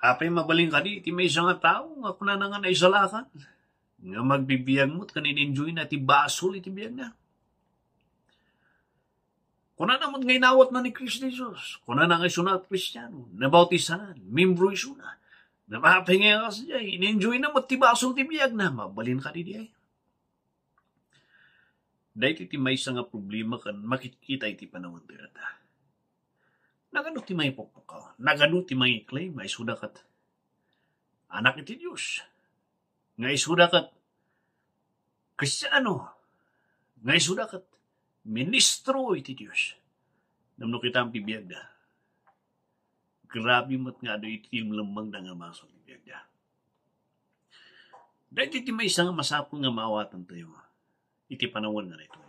Apay mabaling ka di, iti may isang nga tao, nga kuna na nga naisalakan. Nga magbibiyag mo't kanin-enjoy na ti basol iti biyag na. Kuna na mo't ngay nawat na ni Kristo Jesus. Kuna na ngay sunat Kristiyano, nabautisanan, membro iso na. Napapay nga kasi diya, in-enjoy na mo't ti basol ti biyag na, mabalin ka di diya. Dahil iti may isang nga problema kan, makikita iti panahon ti rata. Nagano ti may pokpokaw, nagano ti may claim, may sudakat. Anak iti Diyos. Nga isudakat Kristiyano. Nga isudakat ministro iti Diyos. Namno kita ang pibiyag da. Grabe mat nga do iti lamang da nga masok pibiyag da. Dahil iti may isang masapong nga maawatan tayo. Iti panahon nga na ito.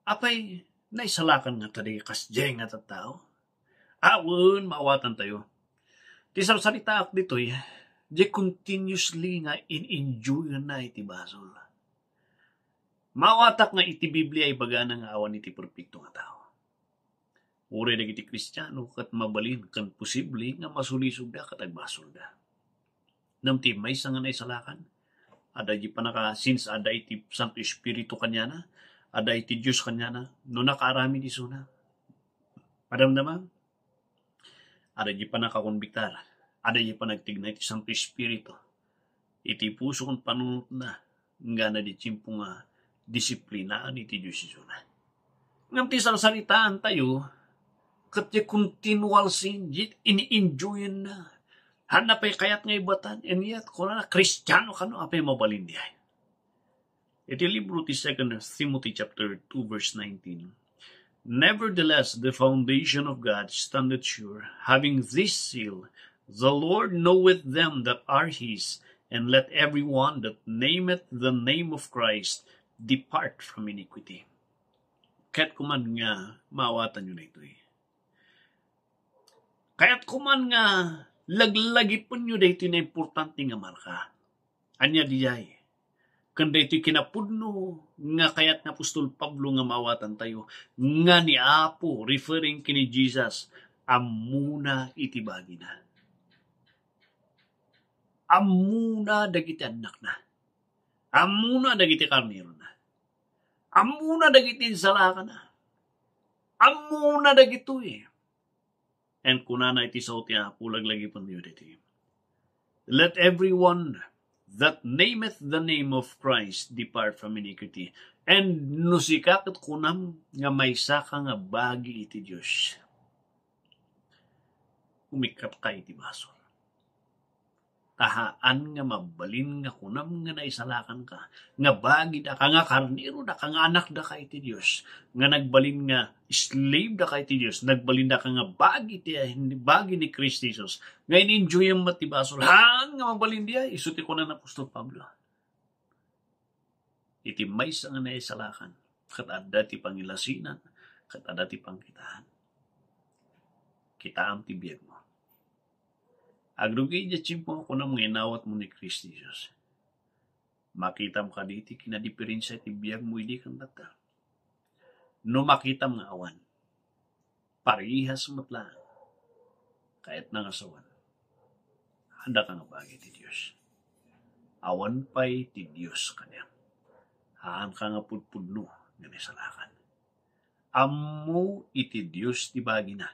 Apay, naisalakan nga tayo kasjay nga tao. Awon, maawatan tayo. Ti salita ak dito di continuously nga in-enjoy na iti basol. Maawatak nga iti Biblia ay baga nga awan iti perfecto nga tao. Uri na iti Kristiyano kat mabalin kan posible nga masulisog da katag basol da. Namti may nga naisalakan. Ada di panaka, since ada iti Santo Espiritu kanyana, ada iti Diyos kanyana, no nakaarami di suna. Padam naman, ada di panakakonbiktar, ada di panagtignay iti Santo Espiritu. Iti puso kong panunod na, nga na di tsimpo nga disiplinaan iti Diyos isuna. Ngam ti salitaan tayo, kat di continual sin, ini-enjoyin na. Hanapay kayat nga ibatan, and yet, kung na Kristiyano ka no, apay mabalin diya. Iti libro ti 2 Timothy chapter 2 verse 19. Nevertheless, the foundation of God standeth sure, having this seal, the Lord knoweth them that are his, and let every one that nameth the name of Christ depart from iniquity. Kaya't kuman nga, maawatan nyo na ito Kaya't kuman nga, laglagi po nyo dito na importante nga marka. Anya diyay. Kanda ito'y kinapudno, nga kaya't nga Apostol Pablo nga maawatan tayo, nga ni Apo, referring kini Jesus, amuna itibagi na. Amuna dagiti anak na. Amuna dagiti karnero na. Amuna dagiti insalaka na. Amuna dagito And kunana iti sa uti pulag lagi pang yun iti. Let everyone that nameth the name of Christ depart from iniquity. And nusikakot kunam nga may saka nga bagi iti Diyos. Umikap ka iti basol. Tahaan nga mabalin nga kunam nga naisalakan ka. Nga bagi da ka nga karniro da ka nga anak da ka iti Diyos. Nga nagbalin nga slave da ka iti Diyos. Nagbalin da ka nga bagi ni Christ Jesus. Nga in-enjoy ang matibasol. Haan nga mabalin diya. Isuti ko na Apostol Pablo. Iti may sa nga naisalakan. Katada ti pangilasinan. Katada ti pangkitaan. Kitaan ti biyag mo. Agrugi dya chimpo ako na mga inawat mo ni Christ Jesus. Makita mo ka diti, kinadiferensya ti biyag mo hindi kang data. No makita mo nga awan, parihas matlaan, kahit nangasawan, handa ka nga bagay ti Diyos. Awan pa'y ti Diyos kanya. Haan ka nga pudpudno, nga nisalakan. Amo iti Diyos ti bagi na.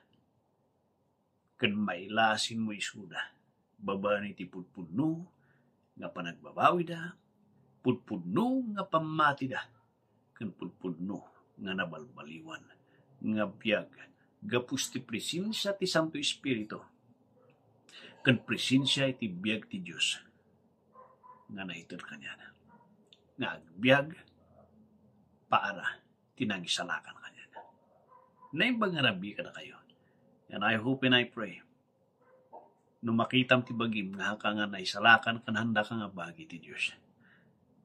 Kan mailasin mo isuda, baba ni ti pudpudno, nga panagbabawi da, pudpudno nga pamati da, kan pudpudno nga nabalbaliwan, nga biyag, gapus ti presensya ti Santo Espiritu, kan presensya iti biyag ti Diyos, nga naitor kanya na, nga biyag, para tinangisalakan kanya na. Naimbang nga rabi ka na kayo. And I hope and I pray, no makitam ti bagim, nga ka nga naisalakan, kanhanda ka nga bagi ti Diyos.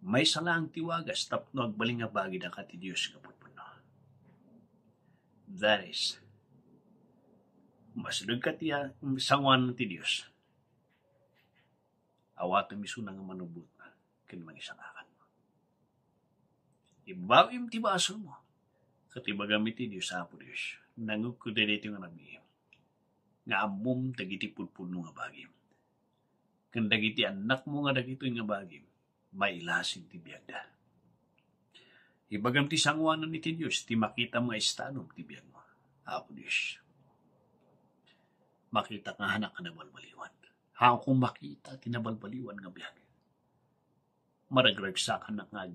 May salang tiwagas, tapno agbaling nga bagi da ka ti Diyos kaputpuno. That is, masunod ka ti sangwan ti Diyos. Awatan miso na nga manubot, kanimang isalakan mo. Ibawim ti basol mo, katibagamit ti Diyos, Apo Diyos. Nangug ko dito nga nabihim. nga amom dagiti pudpuno nga bagim. Ken dagiti anak mo nga dagito nga bagim, mailasin ti biag da. Ibagam ti sangwanan ni ti Diyos, ti makita mga estado ti biag mo. Apo Diyos. Makita nga hanak ka na balbaliwan. Hang kung makita, tinabalbaliwan nga biag. Maragragsakan na nga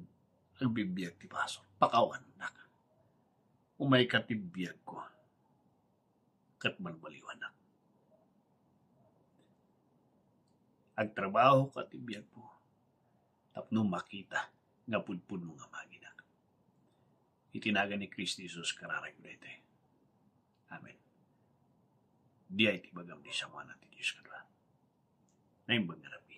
ang bibiyag ti paso. Pakawan na ka. Umay ka ti biag ko. Kat balbaliwan na. Agtrabaho ka ti biag mo. Tapno makita nga pudpud mo nga maginak. Itinaga ni Kristi Jesus kararag dito. Amen. Di ay tibagam di sama natin Diyos kadwa. Na yung bangarap